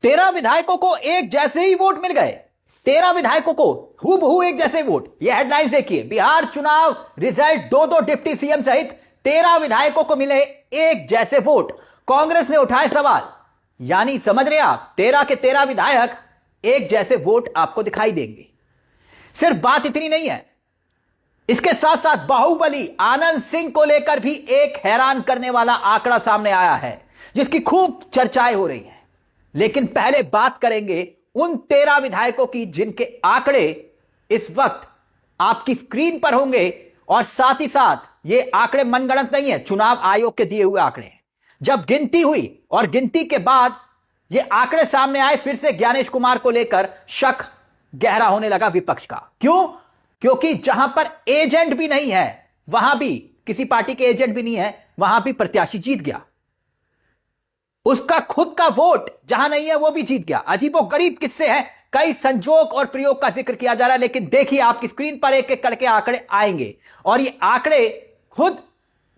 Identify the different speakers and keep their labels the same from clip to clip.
Speaker 1: 13 विधायकों को एक जैसे ही वोट मिल गए। 13 विधायकों को हूबहू एक जैसे वोट। ये हेडलाइंस देखिए, बिहार चुनाव रिजल्ट, दो डिप्टी सीएम सहित 13 विधायकों को मिले एक जैसे वोट। कांग्रेस ने उठाए सवाल, यानी समझ रहे आप, 13 के 13 विधायक एक जैसे वोट आपको दिखाई देंगे। सिर्फ बात इतनी नहीं है, इसके साथ साथ बाहुबली आनंद सिंह को लेकर भी एक हैरान करने वाला आंकड़ा सामने आया है, जिसकी खूब चर्चाएं हो रही हैं। लेकिन पहले बात करेंगे उन 13 विधायकों की जिनके आंकड़े इस वक्त आपकी स्क्रीन पर होंगे, और साथ ही साथ ये आंकड़े मनगढ़ंत नहीं है, चुनाव आयोग के दिए हुए आंकड़े हैं। जब गिनती हुई और गिनती के बाद ये आंकड़े सामने आए, फिर से ज्ञानेश कुमार को लेकर शक गहरा होने लगा विपक्ष का। क्यों? क्योंकि जहां पर एजेंट भी नहीं है, वहां भी किसी पार्टी के एजेंट भी नहीं है, वहां भी प्रत्याशी जीत गया। उसका खुद का वोट जहां नहीं है वो भी जीत गया। अजीबोगरीब किस्से हैं, कई संजोग और प्रयोग का जिक्र किया जा रहा है, लेकिन देखिए आपकी स्क्रीन पर एक एक करके आंकड़े आएंगे और ये आंकड़े खुद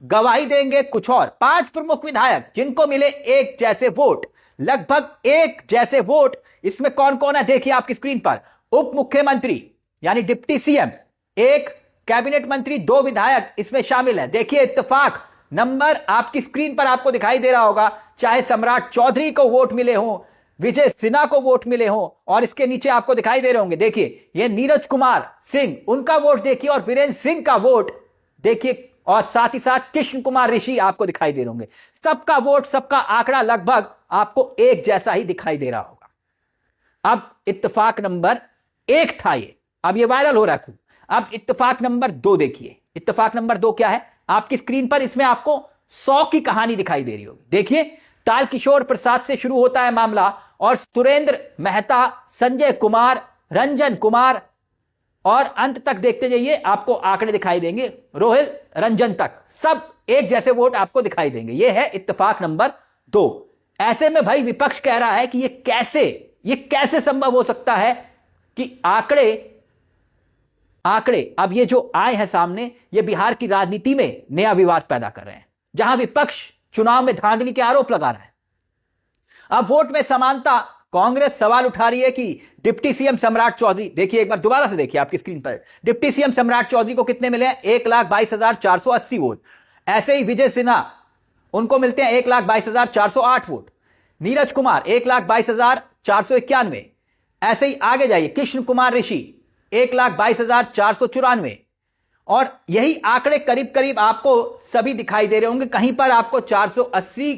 Speaker 1: गवाही देंगे कुछ और। 5 प्रमुख विधायक जिनको मिले एक जैसे वोट, लगभग एक जैसे वोट। इसमें कौन कौन है देखिए आपकी स्क्रीन पर। उप मुख्यमंत्री यानी डिप्टी सीएम 1, कैबिनेट मंत्री 2 विधायक इसमें शामिल है। देखिए इत्तेफाक नंबर आपकी स्क्रीन पर आपको दिखाई दे रहा होगा, चाहे सम्राट चौधरी को वोट मिले हों, विजय सिन्हा को वोट मिले हों, और इसके नीचे आपको दिखाई दे रहे होंगे, देखिए ये नीरज कुमार सिंह, उनका वोट देखिए, और वीरेंद्र सिंह का वोट देखिए, और साथ ही साथ कृष्ण कुमार ऋषि आपको दिखाई दे रहे होंगे। सबका वोट, सबका आंकड़ा लगभग आपको एक जैसा ही दिखाई दे रहा होगा। अब इत्तेफाक नंबर 1 था ये, अब ये वायरल हो रहा है। अब इत्तेफाक नंबर 2 देखिए। इत्तेफाक नंबर 2 क्या है आपकी स्क्रीन पर? इसमें आपको 100 की कहानी दिखाई दे रही होगी। देखिए तारकिशोर प्रसाद से शुरू होता है मामला, और सुरेंद्र मेहता, संजय कुमार, रंजन कुमार, और अंत तक देखते जाइए आपको आंकड़े दिखाई देंगे, रोहिल रंजन तक, सब एक जैसे वोट आपको दिखाई देंगे। यह है इत्तेफाक नंबर 2। ऐसे में भाई विपक्ष कह रहा है कि ये कैसे संभव हो सकता है कि आंकड़े अब ये जो आए हैं सामने, ये बिहार की राजनीति में नया विवाद पैदा कर रहे हैं, जहां विपक्ष चुनाव में धांधली के आरोप लगा रहा है। अब वोट में समानता, कांग्रेस सवाल उठा रही है कि डिप्टी सीएम सम्राट चौधरी, देखिए एक बार दोबारा से देखिए आपकी स्क्रीन पर, डिप्टी सीएम सम्राट चौधरी को कितने मिले हैं? 1,22,480 वोट। ऐसे ही विजय सिन्हा, उनको मिलते हैं 1,22,408 वोट। नीरज कुमार 1,22,491। ऐसे ही आगे जाइए, कृष्ण कुमार ऋषि 1,22,494। और यही आंकड़े करीब करीब आपको सभी दिखाई दे रहे होंगे, कहीं पर आपको 480,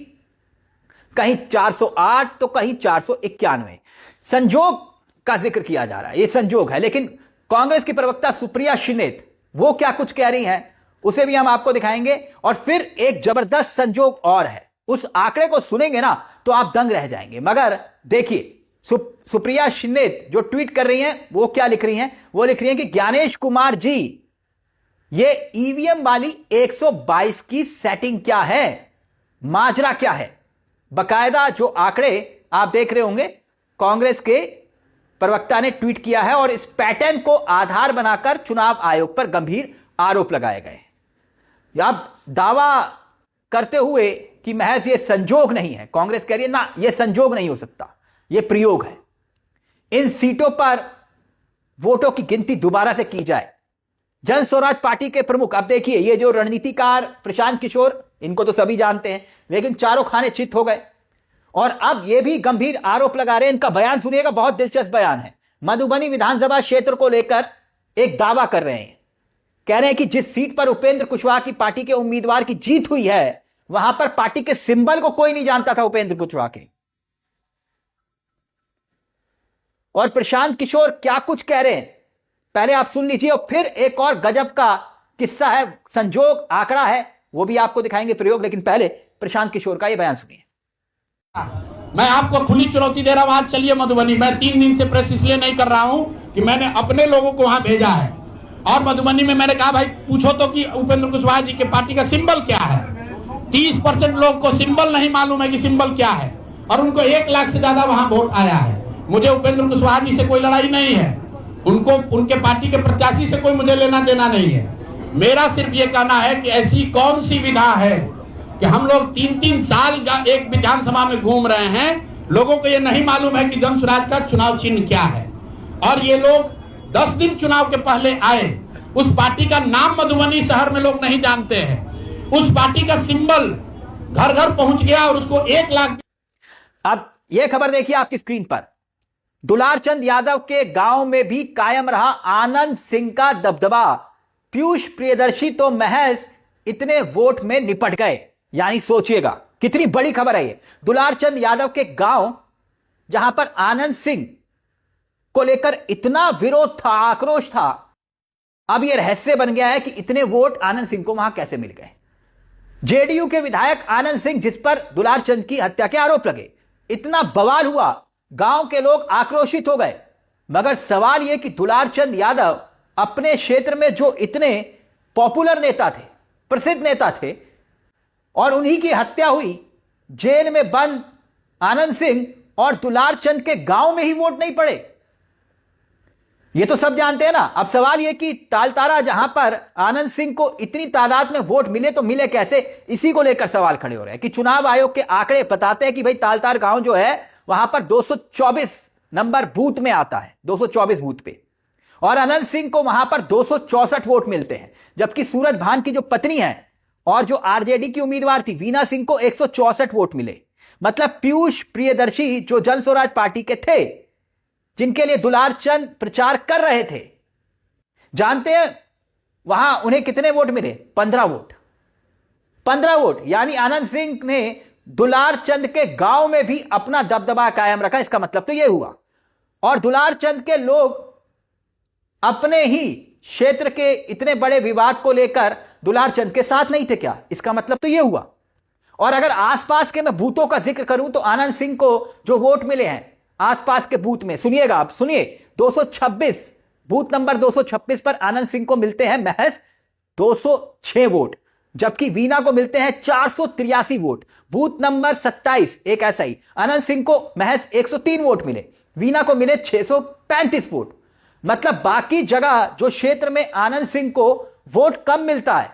Speaker 1: कहीं 408, तो कहीं 491। संजोग का जिक्र किया जा रहा है, यह संजोग है। लेकिन कांग्रेस की प्रवक्ता सुप्रिया शिनेत वो क्या कुछ कह रही हैं, उसे भी हम आपको दिखाएंगे। और फिर एक जबरदस्त संजोग और है, उस आंकड़े को सुनेंगे ना तो आप दंग रह जाएंगे। मगर देखिए सुप्रिया शिनेत जो ट्वीट कर रही हैं वो क्या लिख रही हैं? वो लिख रही हैं कि ज्ञानेश कुमार जी, ये ईवीएम वाली 122 की सेटिंग क्या है, माजरा क्या है? बकायदा जो आंकड़े आप देख रहे होंगे, कांग्रेस के प्रवक्ता ने ट्वीट किया है, और इस पैटर्न को आधार बनाकर चुनाव आयोग पर गंभीर आरोप लगाए गए। अब दावा करते हुए कि महज ये संजोग नहीं है, कांग्रेस कह रही है ना, यह संजोग नहीं हो सकता, यह प्रयोग है। इन सीटों पर वोटों की गिनती दोबारा से की जाए। जन स्वराज पार्टी के प्रमुख, अब देखिए ये जो रणनीतिकार प्रशांत किशोर, इनको तो सभी जानते हैं, लेकिन चारों खाने चित हो गए, और अब ये भी गंभीर आरोप लगा रहे हैं। इनका बयान सुनिएगा, बहुत दिलचस्प बयान है। मधुबनी विधानसभा क्षेत्र को लेकर एक दावा कर रहे हैं, कह रहे हैं कि जिस सीट पर उपेंद्र कुशवाहा की पार्टी के उम्मीदवार की जीत हुई है, वहां पर पार्टी के सिंबल को कोई नहीं जानता था उपेंद्र कुशवाहा के। और प्रशांत किशोर क्या कुछ कह रहे हैं पहले आप सुन लीजिए, और फिर एक और गजब का किस्सा है, संजोग आंकड़ा है, वो भी आपको दिखाएंगे प्रयोग। लेकिन पहले प्रशांत किशोर का ये बयान सुनिए।
Speaker 2: मैं आपको खुली चुनौती दे रहा हूं, आज चलिए मधुबनी। मैं 3 दिन से प्रेस इसलिए नहीं कर रहा हूं कि मैंने अपने लोगों को वहां भेजा है, और मधुबनी में मैंने कहा भाई पूछो तो कि उपेंद्र कुशवाहा जी के पार्टी का सिंबल क्या है। 30% लोग को सिंबल नहीं मालूम है कि सिंबल क्या है, और उनको 1 लाख से ज्यादा वहां वोट आया है। मुझे उपेंद्र कुशवाहा जी से कोई लड़ाई नहीं है, उनको उनके पार्टी के प्रत्याशी से कोई मुझे लेना देना नहीं है। मेरा सिर्फ ये कहना है कि ऐसी कौन सी विधा है कि हम लोग 3-3 साल एक विधानसभा में घूम रहे हैं, लोगों को ये नहीं मालूम है कि जन स्वराज का चुनाव चिन्ह क्या है। और ये लोग 10 दिन चुनाव के पहले आए, उस पार्टी का नाम मधुबनी शहर में लोग नहीं जानते हैं, उस पार्टी का सिंबल घर घर पहुंच गया और उसको 1 लाख।
Speaker 1: अब यह खबर देखिए आपकी स्क्रीन पर, दुलारचंद यादव के गांव में भी कायम रहा आनंद सिंह का दबदबा। पीयूष प्रियदर्शी तो महज इतने वोट में निपट गए। यानी सोचिएगा कितनी बड़ी खबर है ये। दुलारचंद यादव के गांव जहां पर आनंद सिंह को लेकर इतना विरोध था, आक्रोश था, अब यह रहस्य बन गया है कि इतने वोट आनंद सिंह को वहां कैसे मिल गए। जेडीयू के विधायक आनंद सिंह, जिस पर दुलारचंद की हत्या के आरोप लगे, इतना बवाल हुआ, गांव के लोग आक्रोशित हो गए। मगर सवाल यह कि दुलारचंद यादव अपने क्षेत्र में जो इतने पॉपुलर नेता थे, प्रसिद्ध नेता थे, और उन्हीं की हत्या हुई, जेल में बंद आनंद सिंह और दुलारचंद के गांव में ही वोट नहीं पड़े। ये तो सब जानते हैं ना। अब सवाल यह कि तालतारा जहां पर आनंद सिंह को इतनी तादाद में वोट मिले तो मिले कैसे, इसी को लेकर सवाल खड़े हो रहे हैं कि चुनाव आयोग के आंकड़े बताते हैं कि भाई तालतार गांव जो है वहां पर 224 नंबर बूथ में आता है, 224 बूथ पे, और आनंद सिंह को वहां पर 264 वोट मिलते हैं। जबकि सूरज भान की जो पत्नी है और जो आरजेडी की उम्मीदवार थी वीना सिंह को 164 वोट मिले। मतलब पीयूष प्रियदर्शी जो जन स्वराज पार्टी के थे, जिनके लिए दुलारचंद प्रचार कर रहे थे, जानते हैं वहां उन्हें कितने वोट मिले? 15 वोट। 15 वोट। यानी आनंद सिंह ने दुलारचंद के गांव में भी अपना दबदबा कायम रखा। इसका मतलब तो यह हुआ, और दुलारचंद के लोग अपने ही क्षेत्र के इतने बड़े विवाद को लेकर दुलारचंद के साथ नहीं थे क्या? इसका मतलब तो यह हुआ। और अगर आसपास के मैं बूथों का जिक्र करूं तो आनंद सिंह को जो वोट मिले हैं आसपास के बूथ में, सुनिएगा आप, सुनिए, 226 बूथ नंबर 226 पर आनंद सिंह को मिलते हैं महज 206 वोट, जबकि वीना को मिलते हैं 483 वोट। बूथ नंबर 27 एक ऐसा ही, आनंद सिंह को महज 103 वोट मिले, वीना को मिले 635 वोट। मतलब बाकी जगह जो क्षेत्र में आनंद सिंह को वोट कम मिलता है,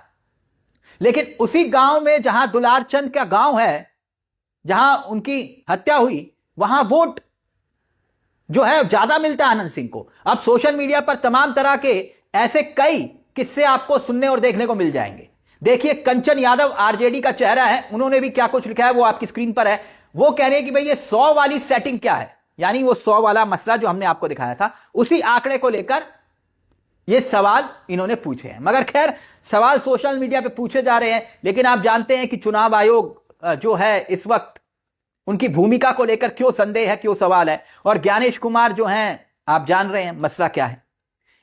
Speaker 1: लेकिन उसी गांव में जहां दुलारचंद का गांव है, जहां उनकी हत्या हुई, वहां वोट जो है ज्यादा मिलता है आनंद सिंह को। अब सोशल मीडिया पर तमाम तरह के ऐसे कई किस्से आपको सुनने और देखने को मिल जाएंगे। देखिए, कंचन यादव आरजेडी का चेहरा है, उन्होंने भी क्या कुछ लिखा है वो आपकी स्क्रीन पर है। वो कह रहे हैं कि भाई ये 100 वाली सेटिंग क्या है, यानी वो 100 वाला मसला जो हमने आपको दिखाया था, उसी आंकड़े को लेकर ये सवाल इन्होंने पूछे हैं। मगर खैर, सवाल सोशल मीडिया पे पूछे जा रहे हैं, लेकिन आप जानते हैं कि चुनाव आयोग जो है इस वक्त उनकी भूमिका को लेकर क्यों संदेह है, क्यों सवाल है। और ज्ञानेश कुमार जो हैं, आप जान रहे हैं मसला क्या है।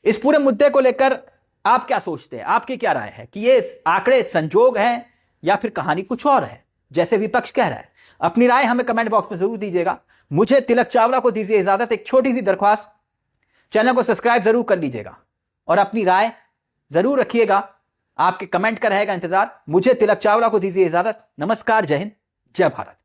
Speaker 1: इस पूरे मुद्दे को लेकर आप क्या सोचते हैं, आपकी क्या राय है कि ये आंकड़े संजोग हैं या फिर कहानी कुछ और है, जैसे विपक्ष कह रहा है? अपनी राय हमें कमेंट बॉक्स में जरूर दीजिएगा। मुझे तिलक चावला को दीजिए इजाजत। एक छोटी सी दरख्वास्त, चैनल को सब्सक्राइब जरूर कर लीजिएगा और अपनी राय जरूर रखिएगा। आपके कमेंट का रहेगा इंतजार। मुझे तिलक चावला को दीजिए इजाजत। नमस्कार, जय हिंद, जय भारत।